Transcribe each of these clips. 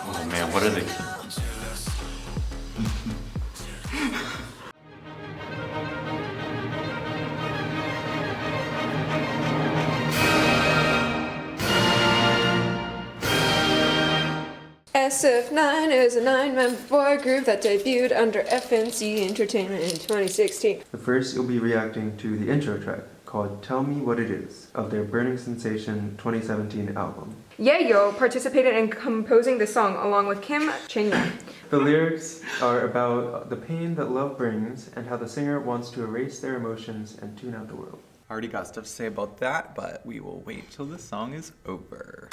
Oh man, what are they? SF9 is a 9-member boy group that debuted under FNC Entertainment in 2016. But first, you'll be reacting to the intro track called Tell Me What It Is of their Burning Sensation 2017 album. Yayo participated in composing the song along with Kim Chang-yeon. The lyrics are about the pain that love brings and how the singer wants to erase their emotions and tune out the world. I already got stuff to say about that, but we will wait till the song is over.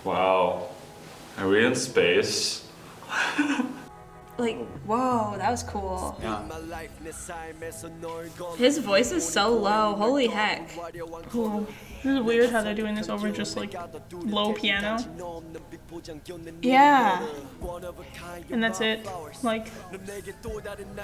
Wow. Are we in space? Like, whoa, that was cool. Yeah. His voice is so low, holy heck. Cool. This is weird how they're doing this over just like low piano. Yeah. And that's it. Like,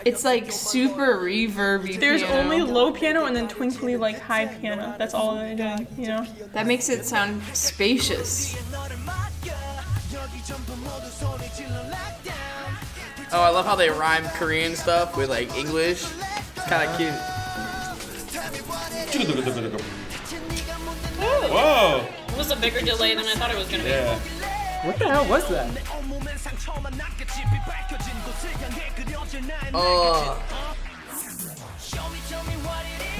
It's like super reverby there's piano. only low piano and then twinkly like high piano. That's all they're doing, you know? That makes it sound spacious. Oh, I love how they rhyme Korean stuff with like English. It's kind of cute. Whoa! It was a bigger delay than I thought it was gonna be. Yeah. What the hell was that? Oh,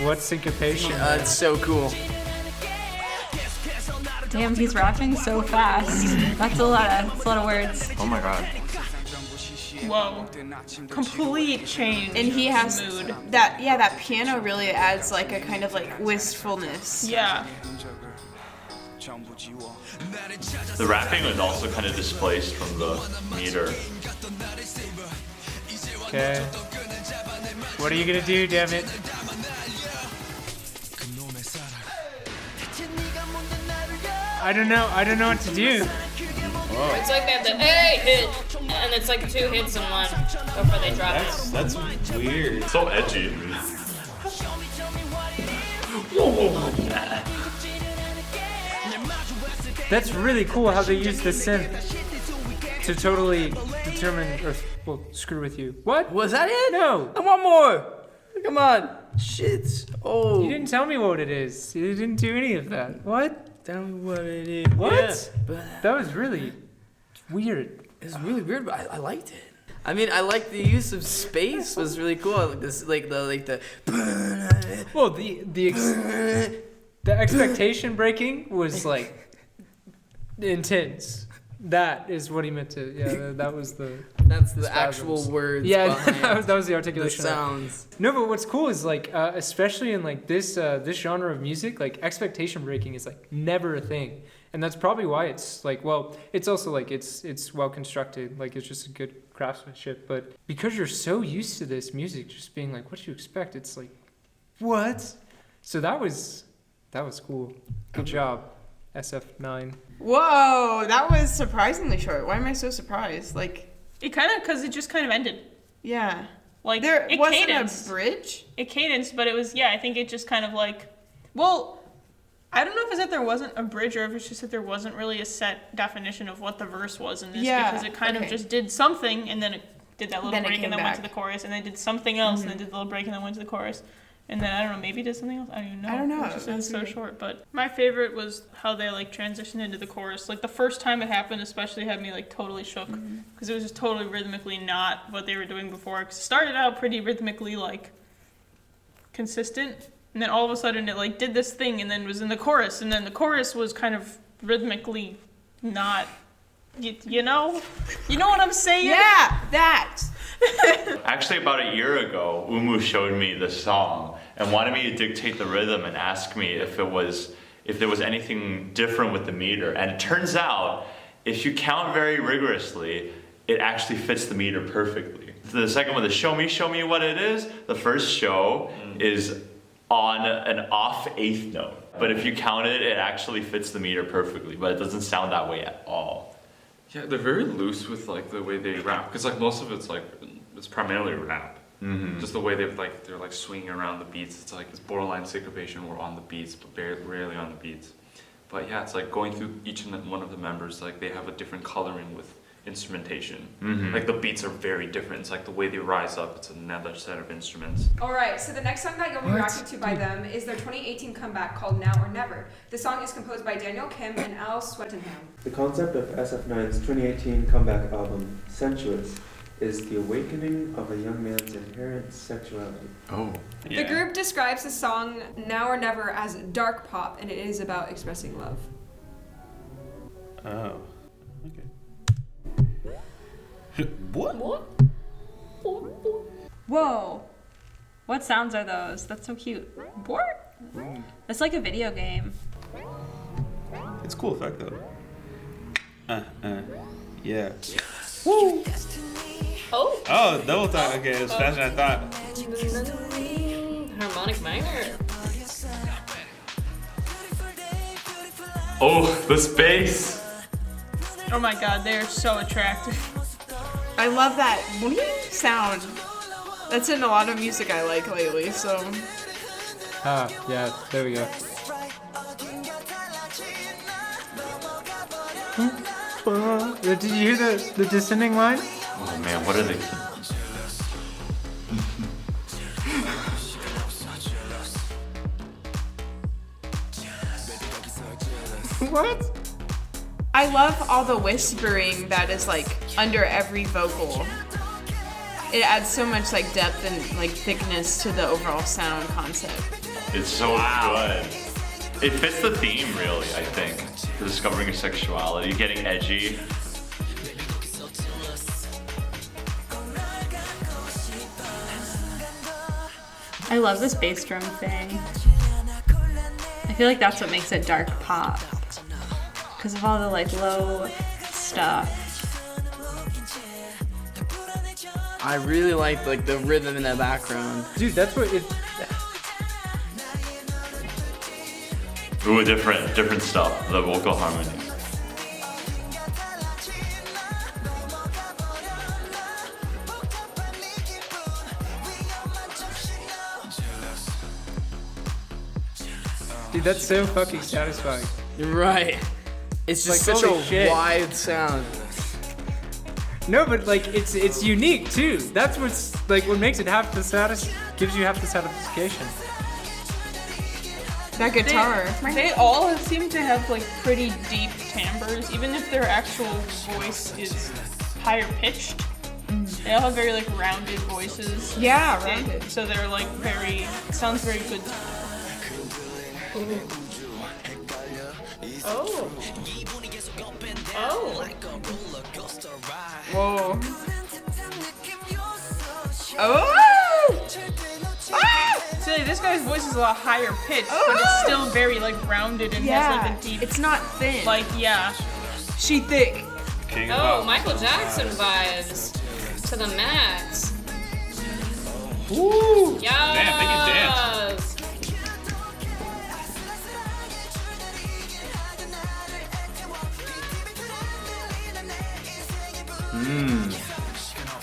What syncopation? it's so cool. Damn, he's rapping so fast. That's a lot of words. Oh my god. Whoa. Complete change. And he has mood. that piano really adds like a kind of like wistfulness. Yeah. The rapping was also kind of displaced from the meter. Okay. What are you gonna do, damn it? I don't know what to do. It's like they have the hey hit, and it's like 2 hits in one before they drop it. That's weird. So edgy. That's really cool how they use the synth to totally determine or well screw with you. What? Was that it? No. I want more. Come on. Shit. Oh. You didn't tell me what it is. You didn't do any of that. What? Tell me what it is. What? Yeah. That was really weird. It's really weird, but I liked it. I mean, I like the use of space was really cool. I like this, like the. Well, the expectation breaking was like intense. That is what he meant to. Yeah, that was the. That's the spasms. actual words. Yeah, behind that was the the articulation. sounds. No, but what's cool is like, especially in like this genre of music, like expectation breaking is like never a thing, and that's probably why it's like, well, it's also like it's well constructed, like it's just a good craftsmanship, but because you're so used to this music just being like, what do you expect? It's like, what? So that was cool. Good job, SF9. Whoa, that was surprisingly short. Why am I so surprised? Like, It kind of, because it just kind of ended. yeah. Like, There it wasn't cadenced. a bridge? It cadenced, but it was, yeah, I think it just kind of like, well, I don't know if it's that there wasn't a bridge or if it's just that there wasn't really a set definition of what the verse was in this, Yeah, because it kind okay. of just did something and then it did that little Then it break and came then went back. to the chorus and then did something else and then did the little break and then went to the chorus. And then, I don't know, maybe did something else? I don't even know. I don't know. It just That's was so weird. short. But my favorite was how they, like, transitioned into the chorus. Like, the first time it happened especially had me, like, totally shook. Because it was just totally rhythmically not what they were doing before. Because it started out pretty rhythmically, like, consistent. And then all of a sudden it, like, did this thing and then was in the chorus. And then the chorus was kind of rhythmically not... You know? You know what I'm saying? Yeah, that. Actually, about a year ago, Umu showed me the song and wanted me to dictate the rhythm and ask me if there was anything different with the meter. And it turns out, if you count very rigorously, it actually fits the meter perfectly. The second one, the show me what it is, the first show is on an off 8th note. But if you count it, it actually fits the meter perfectly, but it doesn't sound that way at all. Yeah, they're very loose with like the way they rap, because like most of it's like, it's primarily rap. Just the way they're like swinging around the beats. It's like it's borderline syncopation or on the beats, but rarely on the beats. But yeah, it's like going through each and one of the members, like they have a different coloring with instrumentation. Like the beats are very different. It's like the way they rise up, it's another set of instruments. Alright, so the next song that you'll be reacting to by them is their 2018 comeback called Now or Never. The song is composed by Daniel Kim and Al Swettenham. The concept of SF9's 2018 comeback album, Sensuous, is the awakening of a young man's inherent sexuality. Oh. The group describes the song Now or Never as dark pop, and it is about expressing love. Oh. Okay. What? Whoa. What sounds are those? That's so cute. What? It's like a video game. It's a cool effect though. Yeah. Woo! Oh! Oh, double time. Okay, it's faster than I thought. Harmonic minor. Oh, the space. Oh my god, they are so attractive. I love that sound. That's in a lot of music I like lately, so. Ah, yeah, there we go. Did you hear the descending line? Oh man, what are they? What? I love all the whispering that is like under every vocal. It adds so much like depth and like thickness to the overall sound concept. It's so good. It fits the theme really, I think. Discovering your sexuality, getting edgy. I love this bass drum thing. I feel like that's what makes it dark pop. Because of all the like low stuff. I really like the rhythm in the background. Dude, that's what it. Ooh, different stuff. The vocal harmony. Dude, that's so fucking satisfying. You're right. It's just Like, such holy a shit. wide sound. No, but like it's unique too. That's what's like what makes it gives you half the satisfaction. That guitar. They all seem to have like pretty deep timbres, even if their actual voice is higher pitched. They all have very like rounded voices. Yeah, rounded. So they're like sounds very good. Oh. Oh. Whoa. Oh! Ah! See, this guy's voice is a lot higher pitched, but it's still very like rounded and has like a deep. It's not thin. Like yeah. She thick. Oh, Michael Jackson vibes to the max. Woo! Yes. Damn, they can dance.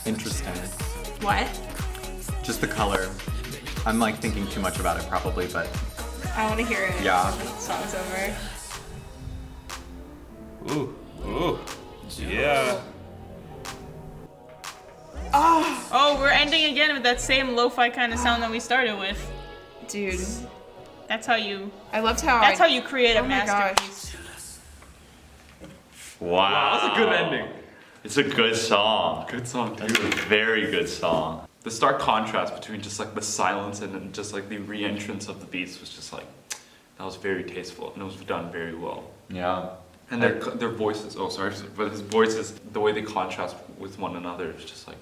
Interesting. What? Just the color. I'm like thinking too much about it probably, but I want to hear it. Yeah. When the song's over. Ooh, ooh, yeah. Oh, we're ending again with that same lo-fi kind of sound that we started with. Dude. That's how you. I loved how. That's how you create a Oh my gosh. masterpiece. Wow. That's a good ending. It's a good song. Good song, It's a very good song. The stark contrast between just like the silence and then just like the re-entrance of the beats was just like, that was very tasteful and it was done very well. Yeah. And their voices, but his voices, the way they contrast with one another is just like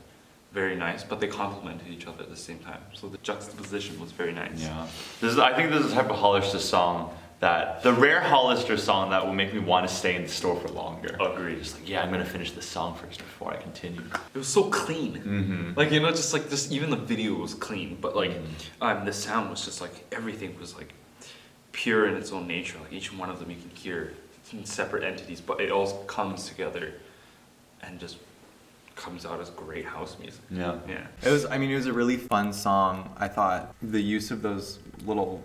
very nice, but they complemented each other at the same time. So the juxtaposition was very nice. Yeah. I think this is the type of Hollister song the rare Hollister song that will make me want to stay in the store for longer. Agreed. Just like, yeah, I'm gonna finish this song first before I continue. It was so clean. Like, you know, just even the video was clean, but like the sound was just like, everything was like pure in its own nature. Like each one of them you can hear in separate entities, but it all comes together and just comes out as great house music. Yeah. Yeah. It was a really fun song. I thought the use of those little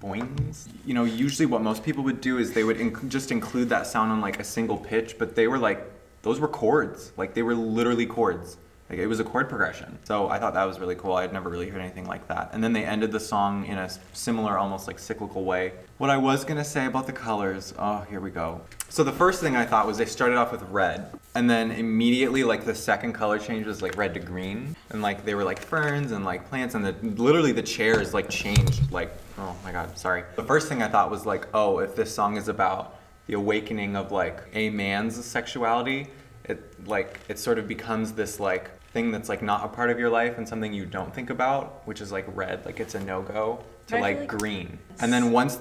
boings, usually what most people would do is they would just include that sound on like a single pitch, but they were like, those were chords. Like they were literally chords. Like it was a chord progression. So I thought that was really cool. I had never really heard anything like that. And then they ended the song in a similar, almost like cyclical way. What I was gonna say about the colors, oh, here we go. So the first thing I thought was they started off with red, and then immediately like the second color change was like red to green, and like they were like ferns and like plants, and literally the chairs like changed. Like, oh my god, sorry. The first thing I thought was like, oh, if this song is about the awakening of like a man's sexuality, it sort of becomes this like thing that's like not a part of your life and something you don't think about, which is like red, like it's a no-go, to like green. And then once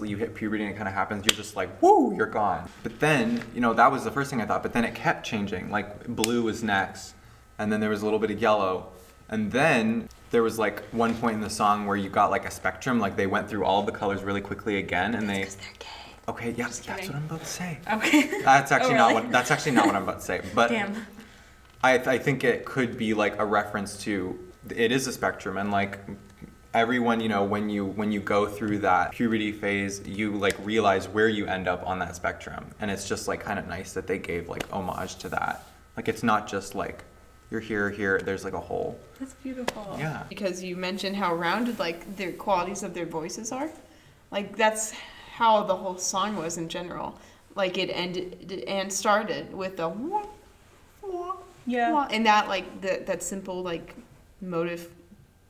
you hit puberty and it kind of happens, you're just like, woo, you're gone. But then, that was the first thing I thought, but then it kept changing. Like blue was next, and then there was a little bit of yellow, and then there was like one point in the song where you got like a spectrum, like they went through all of the colors really quickly again, and they... Because they're gay. Okay, yes, that's what I'm about to say. Okay. That's actually not what I'm about to say. But Damn. I think it could be like a reference to, it is a spectrum, and like everyone, when you go through that puberty phase, you like realize where you end up on that spectrum, and it's just like kind of nice that they gave like homage to that. Like it's not just like you're here, there's like a whole. That's beautiful. Yeah. Because you mentioned how rounded like the qualities of their voices are. Like that's how the whole song was in general. Like it ended and started with the wah, wah, wah, and that like that simple like motive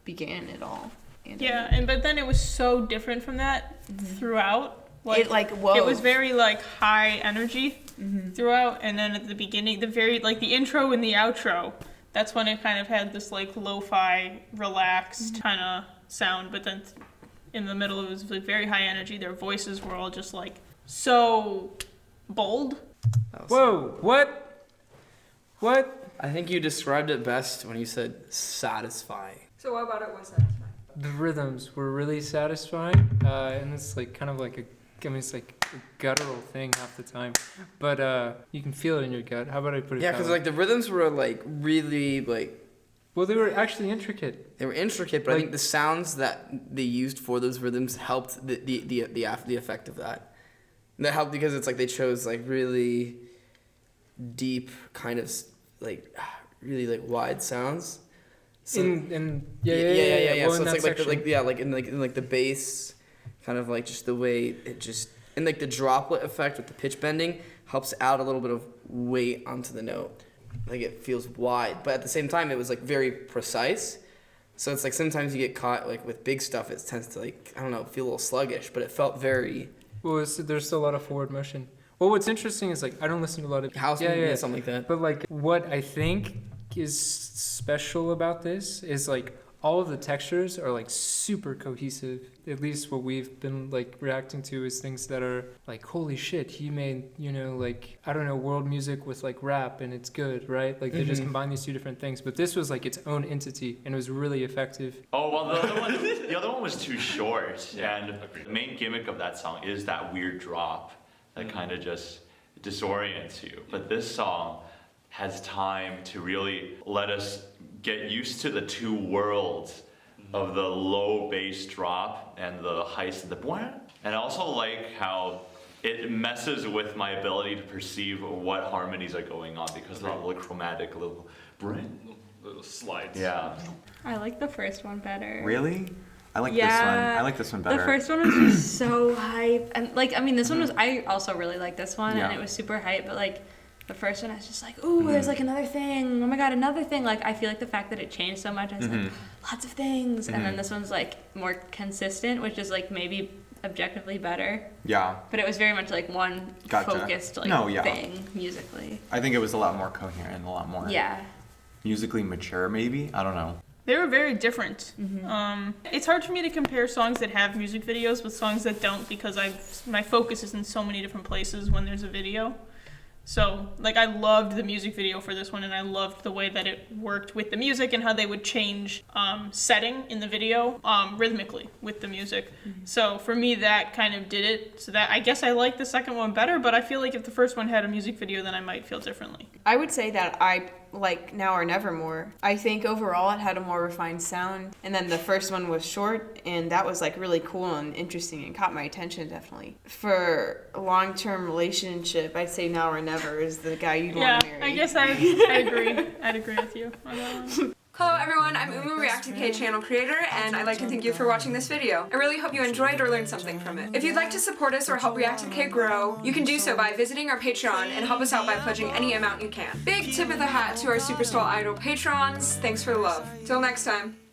began it all. But then it was so different from that throughout. It whoa. It was very like high energy throughout, and then at the beginning, the intro and the outro, that's when it kind of had this like lo-fi, relaxed kind of sound. But then in the middle, it was like very high energy. Their voices were all just like so bold. Whoa! What? I think you described it best when you said satisfying. So what about it was satisfying? The rhythms were really satisfying, and it's like kind of like it's like a guttural thing half the time, but you can feel it in your gut. How about I put it? Yeah, because like the rhythms were like really like. Well, they were actually intricate. They were intricate, but I think the sounds that they used for those rhythms helped the effect of that. And that helped because it's like they chose like really deep kind of like really like wide sounds. So, yeah. So it's like the bass, kind of like just the way it just, and like the droplet effect with the pitch bending helps add a little bit of weight onto the note. Like it feels wide, but at the same time it was like very precise. So it's like sometimes you get caught like with big stuff, it tends to like, I don't know, feel a little sluggish, but it felt very. Well, there's still a lot of forward motion. Well, what's interesting is like I don't listen to a lot of house music, something like that. But like what I think is special about this is like all of the textures are like super cohesive. At least what we've been like reacting to is things that are like, holy shit, he made, like, I don't know, world music with like rap and it's good, right? Like they just combine these two different things. But this was like its own entity and it was really effective. Oh, well, the other one was too short. And the main gimmick of that song is that weird drop that kind of just disorients you. But this song has time to really let us get used to the two worlds of the low bass drop and the highs and the bwah. And I also like how it messes with my ability to perceive what harmonies are going on because of the little chromatic little slides. Yeah. I like the first one better. Really? I like this one. I like this one better. The first one was just so hype. And like, I mean, this one was, I also really like this one and it was super hype, but like, the first one, I was just like, ooh, there's like another thing. Oh my god, another thing. Like, I feel like the fact that it changed so much, I was like, lots of things. And then this one's like more consistent, which is like maybe objectively better. Yeah. But it was very much like one focused like thing musically. I think it was a lot more coherent, a lot more musically mature, maybe. I don't know. They were very different. It's hard for me to compare songs that have music videos with songs that don't because my focus is in so many different places when there's a video. So, like, I loved the music video for this one, and I loved the way that it worked with the music and how they would change setting in the video rhythmically with the music. So, for me, that kind of did it. So that I guess I like the second one better, but I feel like if the first one had a music video, then I might feel differently. I would say that I like Now or Never more. I think overall it had a more refined sound, and then the first one was short, and that was like really cool and interesting and caught my attention definitely. For a long-term relationship, I'd say Now or Never is the guy you'd want to marry. I guess I agree. I'd agree with you on that one. Hello everyone, I'm omg-horns channel creator, and I'd like to thank you for watching this video. I really hope you enjoyed or learned something from it. If you'd like to support us or help ReacttotheK grow, you can do so by visiting our Patreon and help us out by pledging any amount you can. Big tip of the hat to our Superstar Idol patrons. Thanks for the love. Till next time.